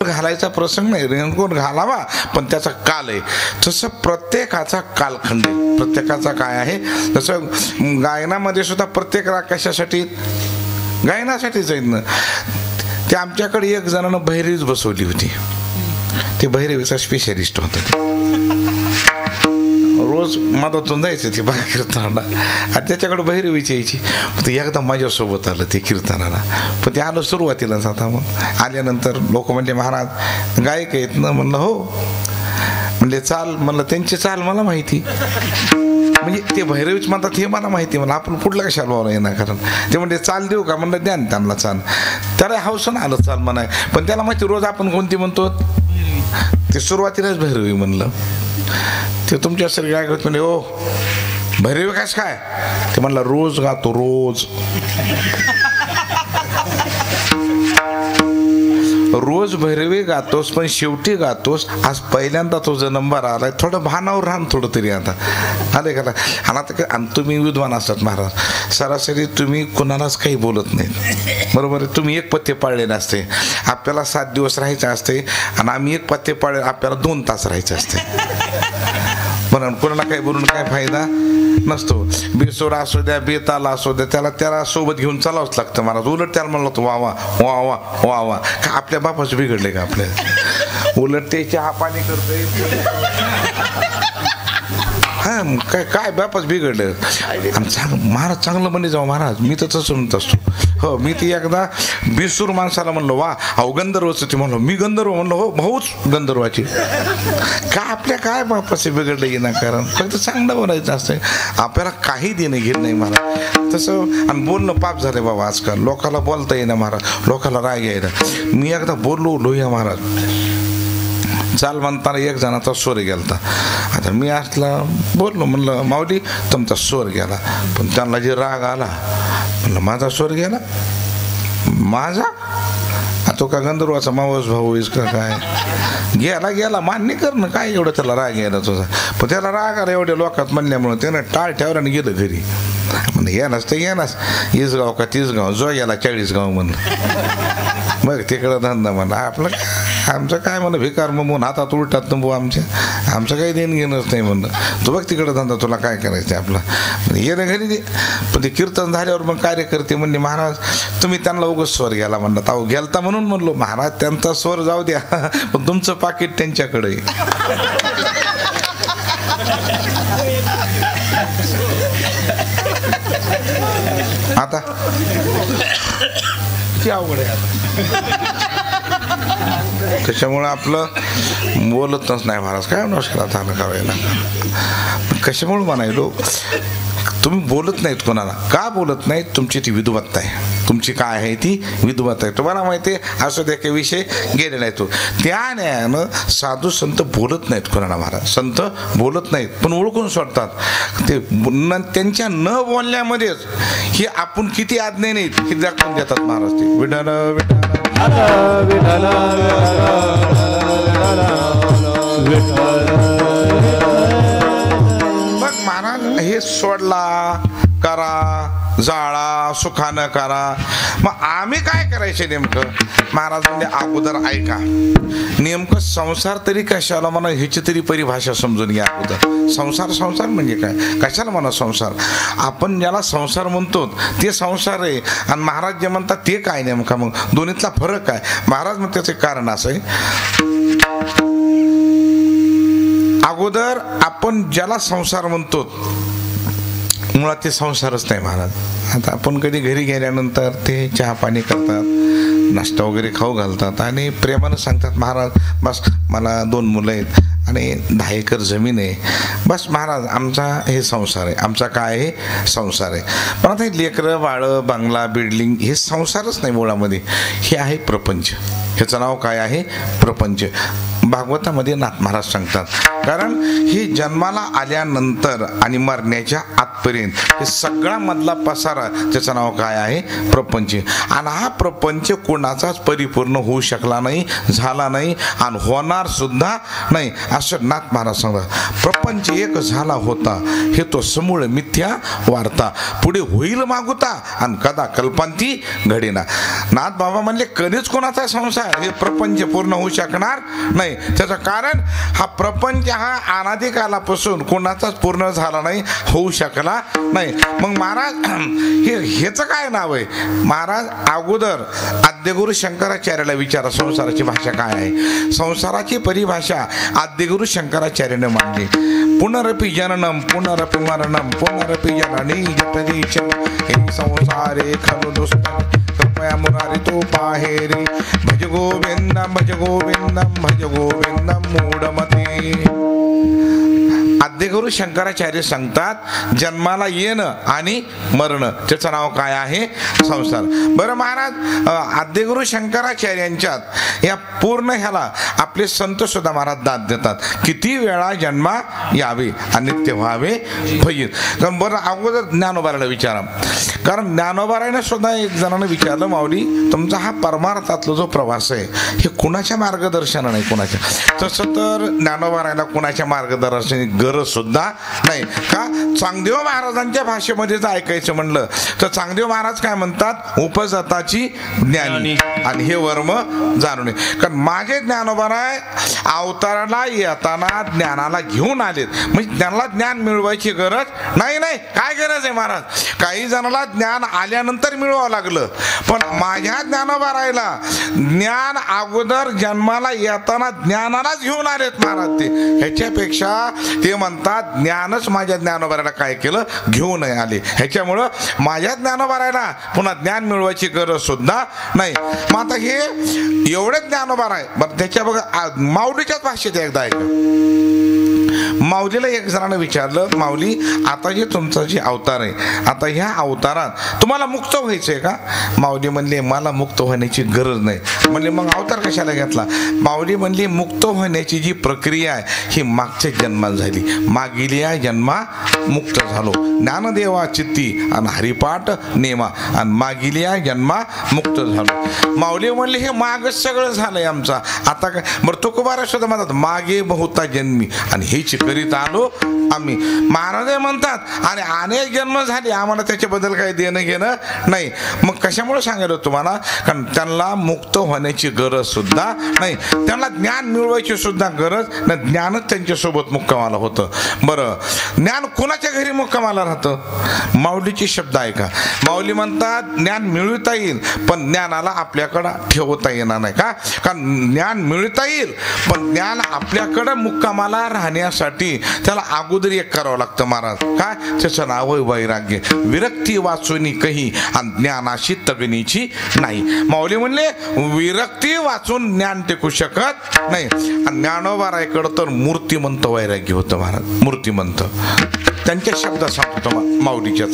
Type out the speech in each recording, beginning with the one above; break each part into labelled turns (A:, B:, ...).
A: घालायचा प्रसंग नाही, रेनकोट घालावा पण त्याचा काल आहे. तसं प्रत्येकाचा कालखंड आहे, प्रत्येकाचा काय आहे. तसं गायनामध्ये सुद्धा प्रत्येक राग कशासाठी, गायनासाठीच आहेत ना. ते आमच्याकडे एक जणांना भैरवीच बसवली होती. ते भैरवीचा स्पेशलिस्ट होता. रोज मधातून जायचं ते बाहेर कीर्तनाला आणि त्याच्याकडे भैरवीची यायची. ते एकदा माझ्यासोबत आलं ते कीर्तनाला. पण ते आलं सुरुवातीलाच. आता मग आल्यानंतर लोक म्हणले महाराज गायक आहेत ना. म्हणलं हो. म्हणले चाल. म्हणलं त्यांची चाल मला माहिती, म्हणजे ते भैरवीच म्हणतात हे मला माहिती. म्हणलं आपण कुठलं कशाला बोला येणार. कारण ते म्हणजे चाल देऊ का. म्हणलं द्या ना त्यांना चाल. त्याला हौसन आलं चाल म्हणाय. पण त्याला माहिती रोज आपण कोणती म्हणतो. ते सुरुवातीलाच भैरवी म्हणलं. ते तुमच्या सर काय करत म्हणजे ओ भैरवी कास काय. ते म्हणलं रोज गातो रोज. रोज भैरवी गातोस पण शेवटी गातोस. आज पहिल्यांदा तुझा नंबर आलाय. थोडं भानावर राहण थोडं तरी आता आले का. आणि तुम्ही विद्वान असतात महाराज. सरासरी तुम्ही कोणालाच काही बोलत नाहीत, बरोबर आहे. तुम्ही एक पथ्य पाळलेलं असते. आपल्याला 7 दिवस राहायचं असते आणि आम्ही एक पथ्य पाळले आपल्याला 2 तास राहायचं असते. म्हणून कोणाला काही बोलून काय फायदा नसतो. बेसूर असू द्या बेताला असू द्या त्याला सोबत घेऊन चालावंच लागतं महाराज. उलट त्याला म्हणलं होतं वा वा वा वा वा वा. का आपल्या बापाचं बिघडले का आपल्या. उलट ते चहा पाणी करतोय. हा काय काय बापाच बिघडलं. आणि महाराज चांगलं म्हणे जाऊ महाराज. मी तर तसं म्हणत असतो. हो मी ती एकदा बेसूर माणसाला म्हणलं वा अहो गंधर्वच ते. म्हणलं मी गंधर्व. म्हणलं हो भाऊच गंधर्वाची. काय आपल्या काय बापाचे बिघडलं येणार. कारण फक्त चांगलं बोलायचं असतं. आपल्याला काही देणं घेणं नाही महाराज. तसं आणि बोलणं पाप झालं बाबा आजकाल. लोकाला बोलता येईना महाराज. लोकाला राग यायला. मी एकदा बोललो लोहिया महाराज. चाल म्हणताना एक जणाचा स्वर गेलता. आता मी असला बोललो. म्हणलं माऊली तुमचा स्वर गेला. पण त्यांना जे राग आला. म्हणलं माझा स्वर गेला. माझा तो का गंधर्वाचा मावस भाऊ आहेस का काय. गेला मान्य कर ना. काय एवढं त्याला राग यायला तुझा. पण त्याला राग आला एवढ्या लोकात म्हणल्यामुळे त्यानं टाळ ठेवला आणि गेलं घरी. म्हणलं येणास तर येणास. 20 गाव का 30 गाव जो याला 40 गाव म्हणलं. मग तिकडं धंदा म्हणलं आपलं आमचं काय म्हणलं भिकार म्हणून हातात उलटात नको आमचं काही देणं घेणंच नाही म्हणलं. तू बघ तिकडं धंदा तुला काय करायचं आपला. येणं घरी दे. पण ते कीर्तन झाल्यावर मग कार्यकर्ते म्हणले महाराज तुम्ही त्यांना उगाच स्वर गेला. म्हणलं ताऊ गेलता म्हणून म्हणलो. महाराज त्यांचा स्वर जाऊ द्या पण तुमचं पाकिट त्यांच्याकडे. आता किती अवघड आहे. त्याच्यामुळं आपलं बोलतच नाही महाराज. काय नवशाला आलं करायला. कशामुळे म्हणायलो तुम्ही बोलत नाहीत कोणाला. का बोलत नाहीत. तुमची ती विद्वत्ता आहे. तुमची काय आहे ती विद्वत्ता आहे. तुम्हाला माहिती आहे असं त्या काही विषय गेलेला आहे तो. त्या न्यायानं साधू संत बोलत नाहीत कोणाला महाराज. संत बोलत नाहीत पण ओळखून सोडतात. ते त्यांच्या न बोलण्यामध्येच हे आपण किती आज्ञा नाहीत हे दाखवून देतात महाराज. ते विठाल मग महाराज हे सोडला करा जाळा सुखानं करा. मग आम्ही काय करायचे नेमकं. महाराज म्हणजे अगोदर ऐका. नेमकं संसार तरी कशाला म्हणा ह्याची तरी परिभाषा समजून घ्या अगोदर. संसार म्हणजे काय. कशाला म्हणा संसार. आपण ज्याला संसार म्हणतो ते संसार आहे. आणि महाराज जे म्हणतात ते काय नेमका. मग दोन्हीतला फरक काय. महाराज मग त्याचे कारण असं आहे. अगोदर आपण ज्याला संसार म्हणतो मुळात ते संसारच नाही महाराज. आता आपण कधी घरी गेल्यानंतर ते चहा पाणी करतात, नाश्ता वगैरे खाऊ घालतात आणि प्रेमानं सांगतात महाराज बस मला 2 मुलं आहेत आणि 10 एकर जमीन आहे. बस महाराज आमचा हे संसार आहे. आमचा काय आहे संसार आहे. पण आता हे लेकरं बाळं बंगला बिल्डिंग हे संसारच नाही मुळामध्ये. हे आहे प्रपंच. ह्याचं नाव काय आहे प्रपंच. भागवतामध्ये नाथ महाराज सांगतात कारण हे जन्माला आल्यानंतर आणि मरण्याच्या आतपर्यंत हे सगळा मधला पसारा, त्याचं नाव काय आहे? प्रपंच. आणि हा प्रपंच कोणाचाच परिपूर्ण होऊ शकला नाही, झाला नाही आणि होणार सुद्धा नाही असं नाथ महाराज सांगतात. प्रपंच एक झाला होता, हे तो समूळ मिथ्या वार्ता, पुढे होईल मागुता आणि कदा कल्पांती घडेना. नाथ बाबा म्हणले कधीच कोणाचा संसार हे प्रपंच पूर्ण होऊ शकणार नाही. त्याचं कारण हा प्रपंच हा अनादिकालापासून कोणाचाच पूर्ण झाला नाही, होऊ शकला नाही. मग महाराज हेच काय नाव आहे? महाराज अगोदर आद्यगुरु शंकराचार्याला विचारा संसाराची भाषा काय आहे. संसाराची परिभाषा आद्यगुरु शंकराचार्याने मांडली. पुनरपि जननम पुनरपि मरणम पुनरपि जननी जतदीशम हे संसारे खलु दुष्टम कृपया मुरारी तो पाहेरी भज गोविंदम भज गोविंदम भज गोविंदम मूढमते. आद्यगुरु शंकराचार्य सांगतात जन्माला येणं आणि मरणं त्याचं नाव काय आहे? संसार. बरं महाराज आद्यगुरु शंकराचार्यांच्यात या पूर्ण ह्याला आपले संत सुद्धा महाराज दाद देतात, किती वेळा जन्मा यावे आणि नित्य व्हावे भयीत. कारण बरं अगोदर ज्ञानोबाराला विचारा, कारण ज्ञानोबाराने सुद्धा एक जणांना विचारलं, माऊली तुमचा हा परमार्थातला जो प्रवास आहे हे कुणाच्या मार्गदर्शनाने नाही कुणाच्या. तसं तर ज्ञानोबारायला कुणाच्या मार्गदर्शनाची गरज सुद्धा नाही. का? चांगदेव महाराजांच्या भाषेमध्ये जर ऐकायचं म्हणलं तर चांगदेव महाराज काय म्हणतात? उपजताची ज्ञानी आणि हे वर्म जाणून. कारण माझे ज्ञानोबाराय अवताराला येताना ज्ञानाला घेऊन आलेत, म्हणजे त्यांना ज्ञान मिळवायची गरज नाही. नाही काय गरज आहे महाराज? काही जणांना ज्ञान आल्यानंतर मिळवावं लागलं, पण माझ्या ज्ञानोबारायला ज्ञान अगोदर जन्माला येताना ज्ञानालाच घेऊन आलेत महाराज. ते ह्याच्यापेक्षा ते म्हणतात ज्ञानच माझ्या ज्ञानोबारायला काय केलं? घेऊन आले. ह्याच्यामुळं माझ्या ज्ञानोबारायला पुन्हा ज्ञान मिळवायची गरज सुद्धा नाही. मग आता हे एवढे ज्ञानोबाराय बरं त्याच्या बघा माऊलीच्याच भाषेत एकदा ऐका. माऊलीला एक जणांना विचारलं, माऊली आता जे तुमचा जे अवतार आहे, आता ह्या अवतारात तुम्हाला मुक्त व्हायचंय का? माऊली म्हणले मला मुक्त होण्याची गरज नाही. म्हणले मग अवतार कशाला घेतला? माऊली म्हणली मुक्त होण्याची जी प्रक्रिया आहे ही मागच्या जन्मात झाली, मागिल्या जन्मा मुक्त झालो, ज्ञानदेवा चित्ती आणि हरिपाठ नेमा आणि मागिल्या जन्मा मुक्त झालो. माऊली म्हणले हे मागच सगळं झालंय आमचा, आता काय? बरं तुकोबारा सुद्धा म्हणतात मागे बहुता जन्मी आणि हेच करीत आलो आम्ही. महाराज म्हणतात आणि अनेक जन्म झाले, आम्हाला त्याच्याबद्दल काही देणं घेणं नाही. मग कशामुळे सांगायला तुम्हाला? कारण त्यांना मुक्त होण्याची गरज सुद्धा नाही, त्यांना ज्ञान मिळवायची सुद्धा गरज नाही. ज्ञानच त्यांच्यासोबत मुक्कामाला होतं. बरं ज्ञान कोणाच्या घरी मुक्कामाला राहतं? माऊलीचे शब्द ऐका. माऊली म्हणतात ज्ञान मिळवता येईल पण ज्ञानाला आपल्याकडं ठेवता येणार नाही. का? कारण ज्ञान मिळता येईल पण ज्ञान आपल्याकडं मुक्कामाला राहण्यासाठी त्याला अगोदर एक करावं लागतं महाराज. काय? त्याचं नाव आहे वैराग्य. विरक्ती वाचून कही आणि ज्ञानाशी तगणीची नाही. माऊली म्हणले विरक्ती वाचून ज्ञान टिकू शकत नाही. आणि ज्ञानोबारायकडं तर मूर्तिमंत वैराग्य होतं महाराज, मूर्तिमंत. त्यांच्या शब्दात सांगतो माऊलीच्याच,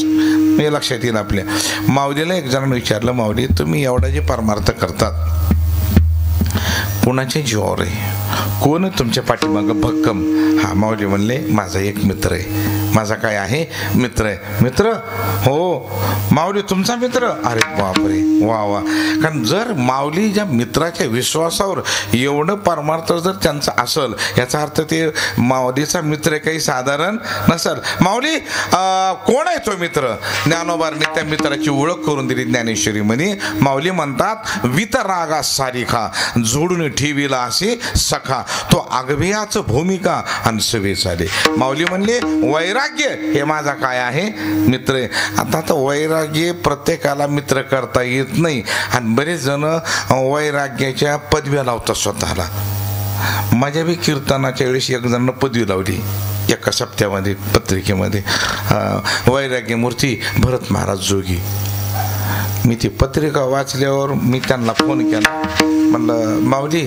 A: हे लक्षात येईल आपल्या. माऊलीला एक जणांना विचारलं, माऊली तुम्ही एवढा जे परमार्थ करतात कोणाच्या जीवावर आहे? कोण तुमच्या पाठीमागं भक्कम? हा माऊली म्हणले माझा एक मित्र आहे. माझा काय आहे? मित्र आहे. मित्र? हो. माऊली तुमचा मित्र? अरे बापरे, वा वा. कारण जर माऊली ज्या मित्राच्या विश्वासावर एवढं परमार्थ जर त्यांचा असेल याचा अर्थ ते माऊलीचा मित्र काही साधारण नसेल. माऊली कोण आहे तो मित्र? ज्ञानोबारने त्या मित्राची ओळख करून दिली ज्ञानेश्वरी म्हणे. माऊली म्हणतात वितरागा सारिखा जोडून ठेवीला असे सखा तो आगव्याच भूमिका आणि सवे झाले. माऊली म्हणले वैराग्य हे माझा काय आहे? मित्र आहे. आता वैराग्य प्रत्येकाला मित्र करता येत नाही आणि बरेच जण वैराग्याच्या पदव्या लावतात स्वतःला. माझ्या बी कीर्तनाच्या वेळेस एक जण पदवी लावली एका सप्त्यामध्ये पत्रिकेमध्ये, वैराग्य मूर्ती भरत महाराज जोगी. मी ती पत्रिका वाचल्यावर मी त्यांना फोन केला, म्हणलं माऊली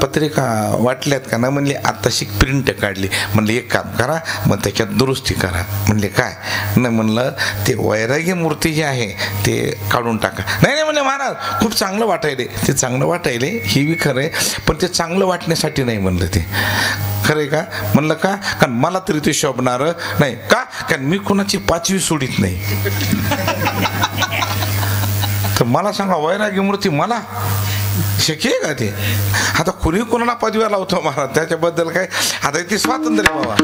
A: पत्रिका वाटल्यात का ना? म्हणले आत्ताशी प्रिंट काढली. म्हणलं एक काम करा मग त्याच्यात दुरुस्ती करा. म्हणले काय? नाही म्हणलं ते वैराग्य मूर्ती जे आहे ते काढून टाका. नाही नाही म्हणले महाराज खूप चांगलं वाटायले. ते चांगलं वाटायले हे बी खरं आहे पण ते चांगलं वाटण्यासाठी नाही म्हणलं. ते खरे का म्हणलं का कारण मला तरी ते शोभणार नाही का कारण मी कोणाची 5वी सोडित नाही. तर मला सांगा वैरागी मूर्ती मला शक्य आहे का ते? आता कुणी कोणाला पदव्या लावतो महाराज त्याच्याबद्दल काय आता ते स्वातंत्र्य बाबा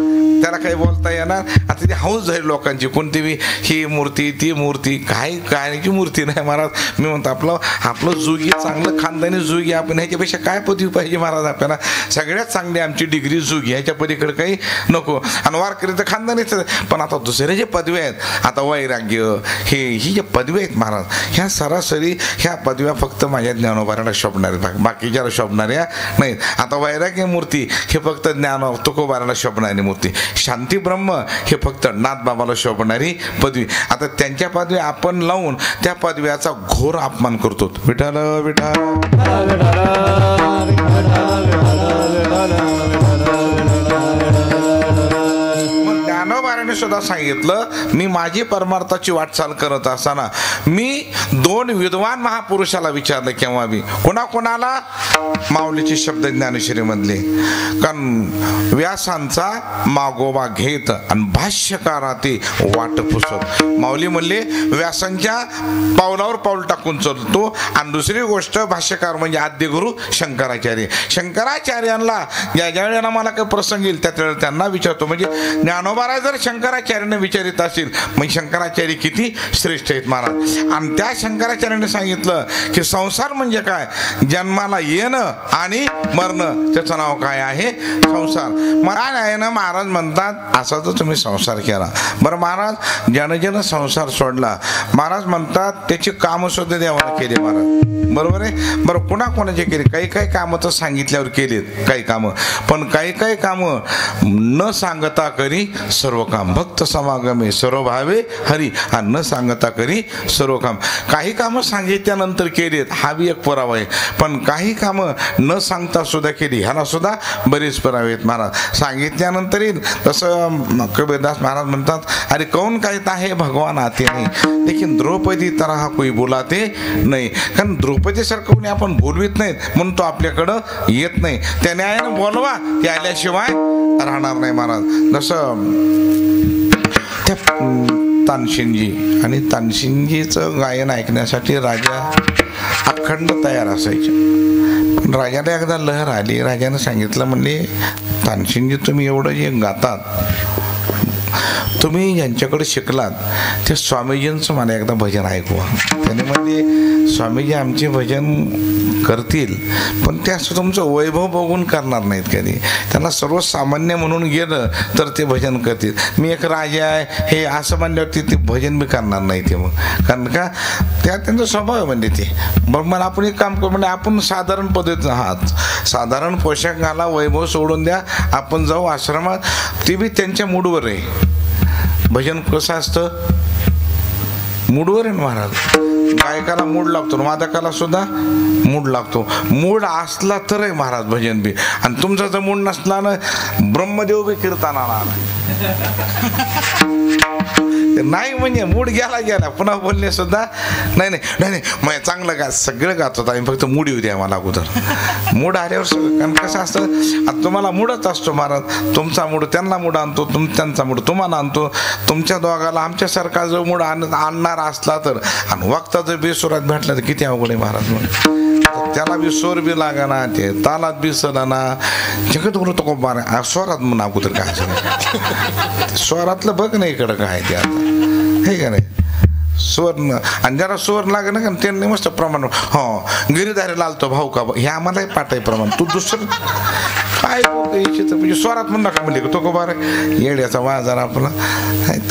A: त्याला काही बोलता येणार. आता ती हौस झाली लोकांची कोणती ही मूर्ती ती मूर्ती काय कायची मूर्ती नाही महाराज. मी म्हणतो आपलं जुगी चांगलं खानदानी जुगी आपण ह्याच्यापेक्षा काय पदवी पाहिजे महाराज आपल्याला. सगळ्यात चांगली आमची डिग्री जुगी ह्याच्या पलीकडे काही नको. आणि वारकरी तर खानदानीच. पण आता दुसरे जे पदव्या आहेत आता वैराग्य ही जे पदवी आहेत महाराज ह्या सरासरी ह्या पदव्या फक्त माझ्या ज्ञानोबाराला शोभणाऱ्या बाकीच्याला शोभणाऱ्या नाहीत. आता वैराग्य मूर्ती हे फक्त ज्ञान तुकोबाराला शोभणारी मूर्ती. शांती ब्रह्म हे फक्त नाथबाबाला शोभणारी पदवी. आता त्यांच्या पदवी आपण लावून त्या पदव्याचा घोर अपमान करतो. विठ्ठल विठ्ठल ज्ञानोबाराने सुद्धा सांगितलं मी माझी परमार्थाची वाटचाल करत असताना मी 2 विद्वान महापुरुषाला विचारलं केव्हा बी कोणाकोणाला माऊलीचे शब्द ज्ञानेश्वरी मधले. कारण व्यासांचा मागोवा घेत आणि भाष्यकारा ते वाट पुसत. माऊली म्हणले व्यासांच्या पावलावर पाऊल टाकून चालतो. आणि दुसरी गोष्ट भाष्यकार म्हणजे आद्यगुरु शंकराचार्य. शंकराचार्यांना ज्यावेळेला मला काही प्रसंग येईल त्यावेळेला त्यांना विचारतो. म्हणजे ज्ञानोबारा जर शंकराचार्याने विचारित असेल म्हणजे शंकराचार्य किती श्रेष्ठ आहेत महाराज. आणि त्या शंकराचार्याने सांगितलं की संसार म्हणजे काय जन्माला येणं आणि मरणं त्याचं नाव काय आहे संसार. महाराज आहे ना महाराज म्हणतात असा तर तुम्ही संसार केला बरं महाराज ज्यानं संसार सोडला महाराज म्हणतात त्याची कामं सुद्धा देवाला केली महाराज. बरोबर आहे. बरं कोणाकोणाचे केले काही कामं तर सांगितल्यावर केलेत काही कामं. पण काही कामं न सांगता करी सर्व काम. भक्त समागमे सर्व भावे हरी हा न सांगता करी सर्व काम. काही कामं सांगितल्यानंतर केलेत हा बी एक पुरावा आहे. पण काही कामं न सांगता सुद्धा केली ह्याला सुद्धा बरेच पुरावे आहेत महाराज. सांगितल्यानंतर तसं कबीरदास महाराज म्हणतात अरे कौन कहता है भगवान आते नहीं लेकिन द्रौपदी तरह कोई बुलाते नाही. कारण द्रौपदीसारखं कोणी आपण बोलवित नाहीत म्हणून तो आपल्याकडं येत नाही. त्या न्यायानं बोलवा ते आल्याशिवाय राहणार नाही महाराज. जसं त्या तानसेनजी आणि तानसेनजीचं गायन ऐकण्यासाठी राजा अखंड तयार असायचे. पण राजाला एकदा लहर आली. राजाने सांगितलं म्हणले तानसेनजी तुम्ही एवढं जे गातात तुम्ही ज्यांच्याकडे शिकलात त्या स्वामीजींचं मला एकदा भजन ऐकवा. त्याने म्हणजे स्वामीजी आमचे भजन करतील पण ते असं तुमचं वैभव बघून करणार नाहीत कधी. त्यांना सर्वसामान्य म्हणून गेलं तर ते भजन करतील. मी एक राजा आहे हे असं म्हणल्यावरती ते भजन बी करणार नाही ते. मग कारण का त्या त्यांचा स्वभाव आहे म्हणजे ते. बरं मला आपण एक काम करू म्हणजे आपण साधारण पद्धतीत आहात साधारण पोशाख घाला वैभव सोडून द्या आपण जाऊ आश्रमात. ते बी त्यांच्या मूडवर आहे. भजन कसं असतं मूडवर आहे महाराज. गायकाला मूड लागतो वादकाला सुद्धा मूड लागतो. मूड असला तर आहे महाराज भजन बी. आणि तुमचा जर मूड नसला ना ब्रह्मदेव बी कीर्तनाला नाही म्हणजे मूड गेला पुन्हा बोलणे सुद्धा नाही मग चांगलं गा सगळं गातो आम्ही फक्त मूड येऊ द्या मला अगोदर. मूड आल्यावर सगळं. कारण कसं असतं आता तुम्हाला मूडच असतो महाराज. तुमचा मूड त्यांना मूड आणतो त्यांचा मूड तुम्हाला आणतो. तुमच्या दोघाला आमच्यासारखा जो मूड आणणारा असला तर आणि वक्ता जर बेसुरात भेटला तर किती अवघड आहे महाराज. मग त्याला बी स्वर बी लागाना ते तालात बी सदाना जगत गुरु तो बारा स्वरात म्हणून अगोदर काय स्वरातलं बघ नाही इकडं काय ते आता हे का नाही. स्वर आणि जरा स्वर लागे ना त्यांनी मस्त प्रमाण हो गिरीधारे लालतो भाऊ का हे आम्हालाही पाठ आहे प्रमाण. तू दुसरं काय म्हणजे स्वरात म्हणून नका म्हणले तो का बारा येड्याचा वाजार आपला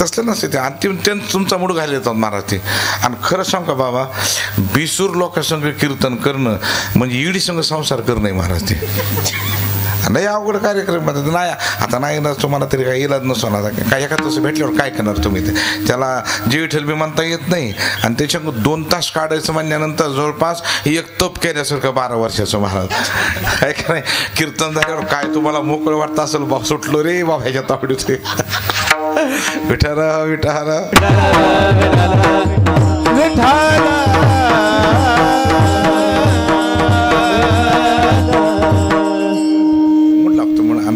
A: तसलं नसते ते. अंतिम तुमचा मूड घाल येतात महाराज ते. आणि खरं सांग का बाबा बिसूर लोकांसंग कीर्तन करणं म्हणजे ईडी संघ संसार करणं महाराज ते. नाही अवघड कार्यक्रम नाही. आता नाही ना तुम्हाला तरी काही इलाज नसतो ना काय एका तसं भेटल्यावर काय करणार तुम्ही ते. त्याला जे विठ्ठल बी म्हणता येत नाही आणि त्याच्या 2 तास काढायचं म्हणल्यानंतर जवळपास एक तप केल्यासारखं 12 वर्षाचं महाराज काय काय कीर्तन झाल्यावर काय तुम्हाला मोकळं वाटतं असेल बा सुटलो रे बाबा ह्याच्या तावडीत विठारा विठारा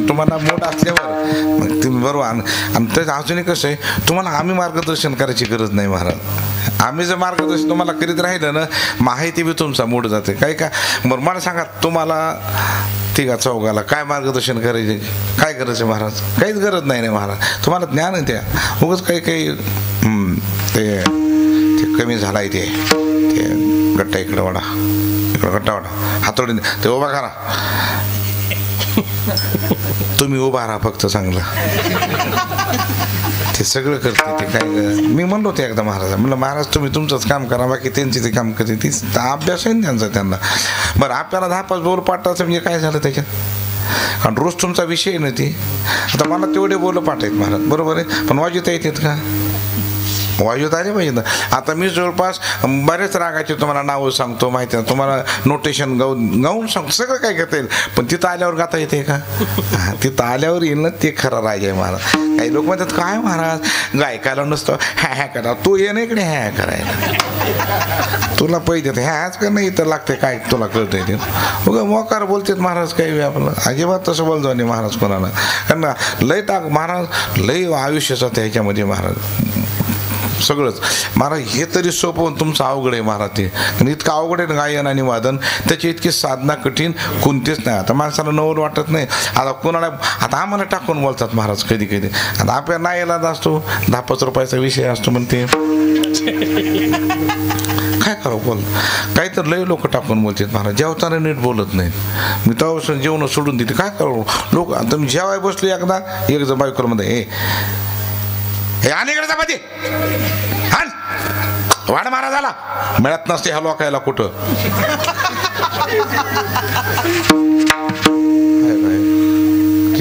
A: पण तुम्हाला मूड असल्यावर मग तुम्ही बरोबर. आणि त्याचं अजूनही कसं आहे, तुम्हाला आम्ही मार्गदर्शन करायची गरज नाही महाराज. आम्ही जर मार्गदर्शन तुम्हाला करीत राहिलं ना, माहिती बी तुमचा मूड जाते काय का. बरं मला सांगा, तुम्हाला तिघा चौघाला काय मार्गदर्शन करायचे, काय करायचं महाराज? काहीच गरज नाही महाराज. तुम्हाला ज्ञान आहे त्या. उगाच काही ते कमी झालाय ते गट्टा इकडं वाडा, इकडं गट्टा वाडा, हातोडीने ते उभा करा. तुम्ही उभा राहा फक्त चांगलं. ते सगळं करते ते. काय मी म्हणलो ते एकदा महाराज, म्हणलं महाराज तुम्ही तुमचंच काम करा, बाकी त्यांचे ते काम करते. ती अभ्यास आहे त्यांचा त्यांना. बरं आपल्याला 10-5 बोल पाठायचं म्हणजे काय झालं त्याच्यात? आणि रोज तुमचा विषय ना ती. आता मला तेवढे बोल पाठ आहेत महाराज, बरोबर आहे, पण वाजवता येतात का? वाजवत आले पाहिजे ना. आता मी जवळपास बरेच रागाचे तुम्हाला नावं सांगतो, माहिती आहे तुम्हाला, नोटेशन गाऊन सांगतो, सगळं काय करता येईल. पण तिथं आल्यावर गाता येते का? तिथं आल्यावर येईल ना, ते खरं राग आहे महाराज. काही लोक म्हणतात काय महाराज गायकाला नसतं हॅ करा, तू ये ना इकडे हॅ करायला, तुला पैसे देते हॅच कर नाही तर लागते काय तुला कळतंय ते. उगा मोकार बोलतात महाराज. काही आपलं अजिबात तसं बोलतो नाही महाराज कोणाला. कारण लय टाक महाराज, लय आयुष्याचं त्याच्यामध्ये महाराज सगळंच. महाराज हे तरी सोपं, तुमचं अवघड आहे महाराज ते. आणि इतकं अवघड आहे गायन आणि वादन, त्याची इतकी साधना कठीण कोणतीच नाही. आता माणसाला नवल वाटत नाही. आता कोणाला आता आम्हाला टाकून बोलतात महाराज कधी कधी. आता आपल्याला नाही यायला असतो 10-5 रुपयाचा विषय असतो म्हणते काय करावं बोल. काही तर लय लोक टाकून बोलतात महाराज, जेवताना नीट बोलत नाहीत. मी तेव्हा जेवण सोडून देते. काय करावं लोक. आता मी जेवाय बसलो एकदा, एक जण बायकोला मध्ये हे अलीकडे चपाती हान वाढ महाराजाला मिळत नसते ह्या लोकायला कुठं.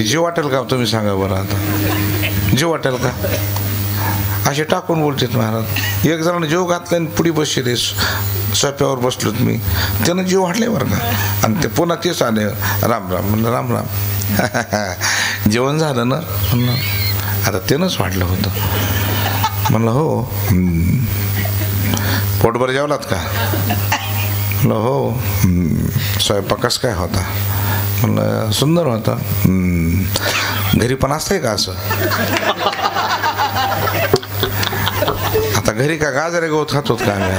A: जीव वाटेल का तुम्ही सांगा बरं? आता जीव वाटेल का? असे टाकून बोलतात महाराज. एक जणांना जीव घातला आणि पुढे बसले, सोप्यावर बसलोत मी, त्यानं जीव वाटले बरं का. आणि ते पुन्हा तेच आले राम राम. म्हणलं राम राम. जेवण झालं ना? म्हणलं आता त्यानंच वाटलं होतं. म्हणलं हो. पोटभर जेवलात का? म्हणलं हो. स्वयंपाक कसं काय होता? म्हणलं सुंदर होता. घरी पण असतंय का असं? आता घरी का गाजरे गवत खातोत का आम्ही?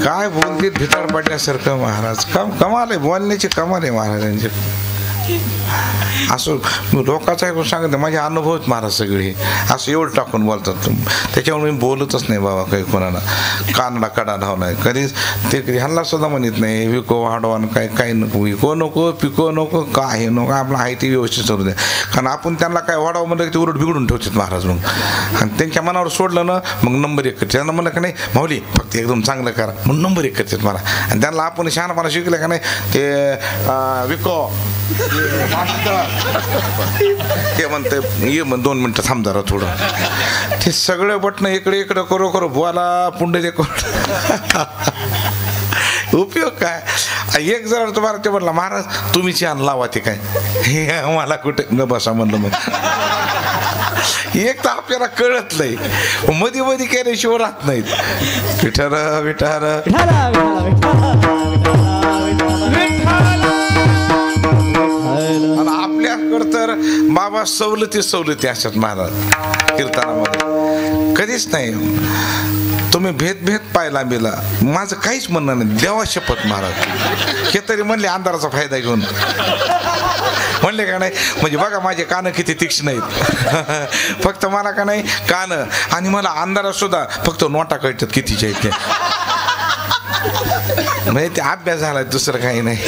A: काय बोलते भिताड पडल्यासारखं महाराज. कमाल आहे बोलण्याची, कमाल आहे महाराजांची. असं लोकांचा ऐकून सांगत माझे अनुभव आहेत महाराज सगळे. असं एवढं टाकून बोलतात, त्याच्यामुळे मी बोलतच नाही बाबा काही कोणाला. कानडा कडा धावलाय कधीच ते कधी ह्यांना सुद्धा म्हणत नाही विको वाढवा काही नको, विको नको, पिको नको, काय नको, आपलं आहे ते व्यवस्थित करू द्या. कारण आपण त्यांना काय वाढावं म्हणलं ते उलट बिघडून ठेवतात महाराज. मग आणि त्यांच्या मनावर सोडलं ना मग नंबर 1 करते. त्यांना म्हणलं का नाही माऊली फक्त एकदम चांगलं करा म्हणून नंबर 1 करतात मला. आणि त्यांना आपण शहाणपणा शिकलं का नाही ते विको ते म्हणते ये मग 2 मिनिटं थांब जरा थोडं. ते सगळं बटणं इकडे इकडं करो करो बोला पुंडे ते उपयोग काय. एक जरा तुम्हाला ते म्हटलं महाराज तुम्ही छान लावा ते काय हे मला कुठे न बसा म्हणलं. मग एक तर आपल्याला कळत नाही, मध्ये मध्ये केल्याशिवाय राहत नाहीत. विठार विठार आपल्याकडं तर बाबा सवलती असतात महाराज कीर्तनामध्ये. कधीच नाही तुम्ही भेद पाहिला बिला माझं काहीच म्हणणं नाही. देवा शपथ महाराज हे तरी म्हणले अंधाराचा फायदा घेऊन म्हणले का नाही. म्हणजे बघा माझे कान किती तीक्ष्ण आहेत. फक्त मला का नाही कान आणि मला अंधारात सुद्धा फक्त नोटा कळतात कितीच्या आहेत ते. म्हणजे ते अभ्यास झाला दुसरं काही नाही.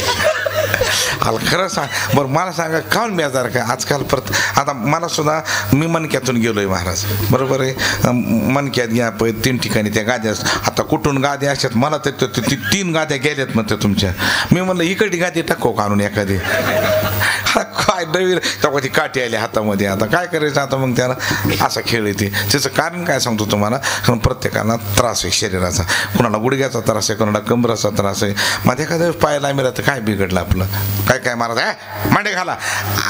A: खरं सांग बरं मला सांगा काऊन बेजार काय आजकाल परत. आता मला सुद्धा मी मनक्यातून गेलोय महाराज बरोबर आहे. मनक्यात घ्या 3 ठिकाणी त्या गाद्या. आता कुठून गाद्या असतात मला तर 3 गाद्या गेल्यात म्हणते तुमच्या. मी म्हणलं इकडे गादी टाको काढून एखादी. काय नवीन तेव्हा ती काठी आली हातामध्ये. आता काय करायचं आता मग त्याला असा खेळ येते. त्याचं कारण काय सांगतो तुम्हाला. प्रत्येकाला त्रास आहे शरीराचा. कुणाला गुडघ्याचा त्रास आहे, कुणाला कमराचा त्रास आहे. मग एखाद्या पायाला मिळालं तर काय बिघडलं आपलं. काय काय महाराज मांडे घाला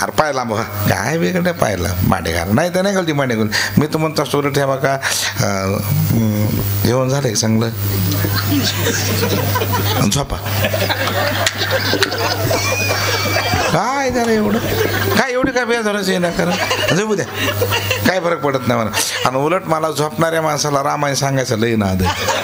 A: अरे पायला मग काय बिघडलं पायला मांडे घाला नाही तर नाही घालती मांडे घालून. मी तर म्हणतो सोरं ठेवा का जेवण झालंय चांगलं, झोपा. काय झालं एवढं, काय एवढी काय बेजाराची आहे ना, कारण झोपू द्या, काय फरक पडत नाही मला. आणि उलट मला झोपणाऱ्या माणसाला रामायण सांगायचं लई नाद आहे.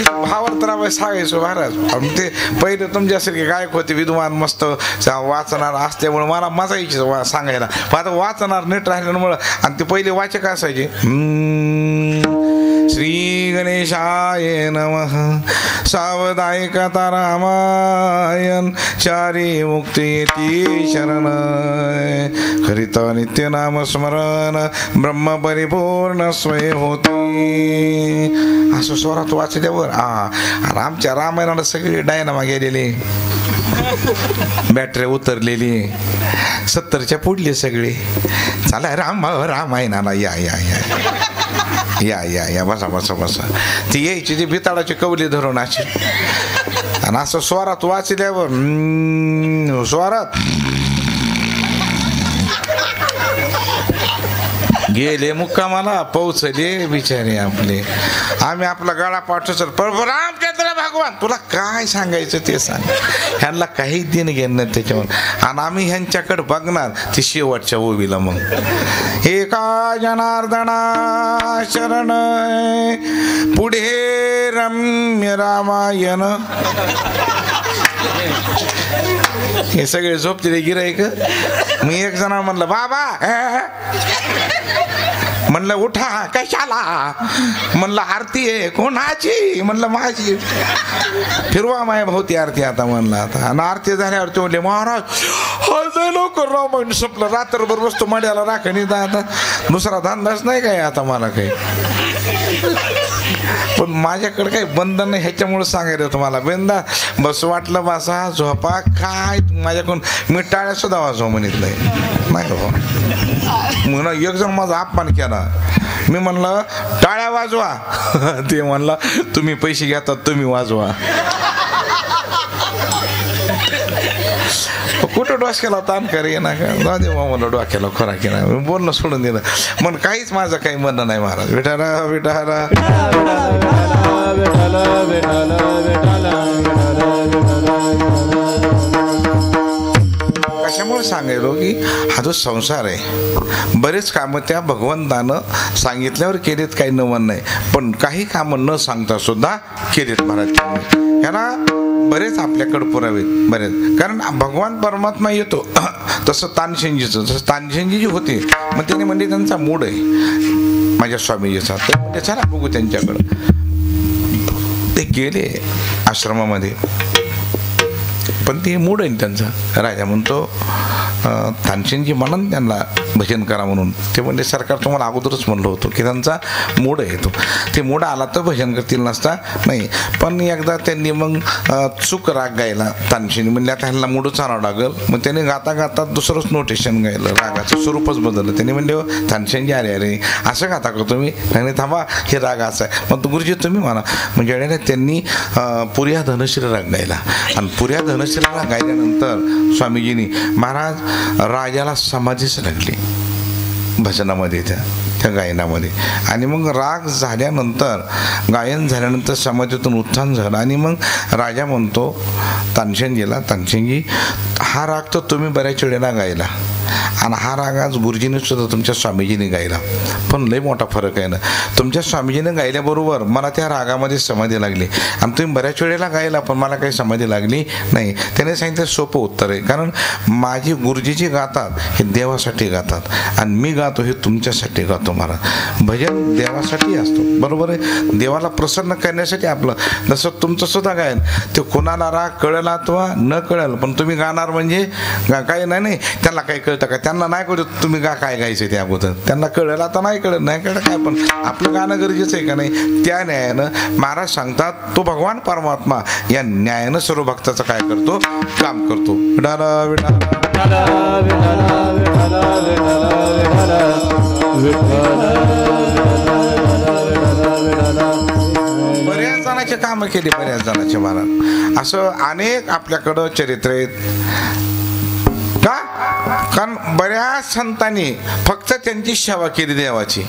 A: भावावर तर आम्ही सांगायचो महाराज. ते पहिले तुमच्यासारखे गायक होते विद्वान मस्त वाचणार असल्यामुळे मला मजा यायची सांगायला. पण आता वाचणार नीट राहिल्यामुळं, आणि ते पहिले वाचक असायचे. श्री गणेशाय नमः सावधायिका रामायण चारी मुक्ती शरण हरित नित्य नाम स्मरण ब्रह्म परिपूर्ण स्वय होती. असं स्वरात वाचल्यावर आणि आमच्या रामायणाला सगळी डायनामा गेलेली, बॅटरी उतरलेली, 70च्या पुढले सगळे. चला रामायणाला या या या या या या बसा बसा बसा. ती यायची ती भिताडाची कवली धरून अशी, आणि असं स्वरात वाचल्यावर स्वरात गेले मुक्कामाला, पोचले बिचारे आपले. आम्ही आपला गळा पाठवतो, सर प्रभू रामचंद्र भगवान तुला काय सांगायचं ते सांग. ह्यांना काही दिन घेणं त्याच्यावर, आणि आम्ही ह्यांच्याकडे बघणार ती शेवटच्या ओवीला. मग एका जनार्दना शरण पुढे रम्य रामायण. हे सगळे झोपलेले गिराईक. मी एक जण म्हणलं बाबा, म्हणलं उठा, कशाला? म्हणलं आरती आहे. कोणाची? म्हणलं माझी. फिरवा माय भाऊती आरती आता म्हणलं. आता आणि आरती झाल्यावर ते म्हणले महाराज लवकर रामायण संपलं, रात्रभर बसतो मड्याला राखणी. आता दुसरा धंदाच नाही काय आता मला काही. पण माझ्याकडे काही बंधन नाही, ह्याच्यामुळे सांगायचं तुम्हाला. बेंदा बस वाटलं बसा झोपा, काय माझ्याकडून मी टाळ्या सुद्धा वाजवा म्हणत नाही बाबा. म्हणून एक जण माझा अपमान केला. मी म्हणलं टाळ्या वाजवा, ते म्हणला तुम्ही पैसे घेतात तुम्ही वाजवा. कुठं डोसक्याला ताण करे ना का, जाऊ दे मला डोक्याला खरा केला, बोलणं सोडून दिलं. मग काहीच माझं काही म्हणणं नाही महाराज. विठाला विठाला कशामुळे सांगायलो की हा जो संसार आहे, बरेच कामं त्या भगवंतानं सांगितल्यावर केलेत, काही नवं नाही. पण काही कामं न सांगता सुद्धा केलेत महाराज. ह्याला बरेच आपल्याकडे पुरावेत बरेच. कारण भगवान परमात्मा येतो तसं तानसेनजीचं, जसं तानसेनजी जी होते, मग त्याने म्हणजे त्यांचा मूड आहे माझ्या स्वामीजीचा, तर म्हणजे चला बघू त्यांच्याकडं. ते गेले आश्रमामध्ये, पण ते मूड आहे त्यांचा. राजा म्हणतो तानसेनजी म्हणून त्यांना भजन करा म्हणून. ते म्हणजे सरकार तुम्हाला अगोदरच म्हणलं होतं की त्यांचा मूड आहे तो, ते मूड आला तर भजन करतील, नसता नाही. पण एकदा त्यांनी मग चूक राग गायला तानसेनी. म्हणजे आता ह्यांना मूडच आणावं लागेल. मग त्याने गाता गाता दुसरंच नोटेशन गायलं, रागाचं स्वरूपच बदललं. त्याने म्हणले तानसेनजी अरे अरे असं गाता का तुम्ही? नाही थांबा, हे राग असा आहे. मग गुरुजी तुम्ही म्हणा. म्हणजे त्यांनी पुर्या धनश्री राग गायला, आणि पुर्या धनश्री राग गायल्यानंतर स्वामीजींनी महाराज राजाला समाधीच लागली भजनामध्ये, त्या गायनामध्ये. आणि मग राग झाल्यानंतर, गायन झाल्यानंतर समाधीतून उत्थान झालं. आणि मग राजा म्हणतो तानसेनजीला, तानसेनजी हा राग तर तुम्ही बऱ्याच वेळेला गायला, आणि हा राग आज गुरुजीने सुद्धा तुमच्या स्वामीजीने गायला, पण लय मोठा फरक आहे ना. तुमच्या स्वामीजीने गायल्याबरोबर मला त्या रागामध्ये समाधी लागली, आणि तुम्ही बऱ्याच वेळेला गायला पण मला काही समाधी लागली नाही. त्याने सांगितलं सोपं उत्तर आहे, कारण माझी गुरुजीची गातात हे देवासाठी गातात, आणि मी गातो हे तुमच्यासाठी गातो महाराज. भजन देवासाठी असतो, बरोबर आहे, देवाला प्रसन्न करण्यासाठी आपलं. जसं तुमचं सुद्धा गायन ते कोणाला राग कळेल अथवा न कळेल, पण तुम्ही गाणार म्हणजे काही नाही. त्यांना काही कळतं का? त्यांना नाही कळत तुम्ही काय गायचं ते अगोदर. त्यांना कळेल, आता नाही कळत, नाही कळत काय, पण आपलं गाणं गरजेचं आहे का नाही. त्या न्यायानं महाराज सांगतात तो भगवान परमात्मा या न्यायानं सर्व भक्ताचं काय करतो, काम करतो. विठाला विठाला बऱ्याच जणांचे कामं केली, बऱ्याच जणांचे महाराज. असं अनेक आपल्याकडं चरित्र आहेत का. कारण बऱ्याच संतांनी फक्त त्यांची सेवा केली देवाची,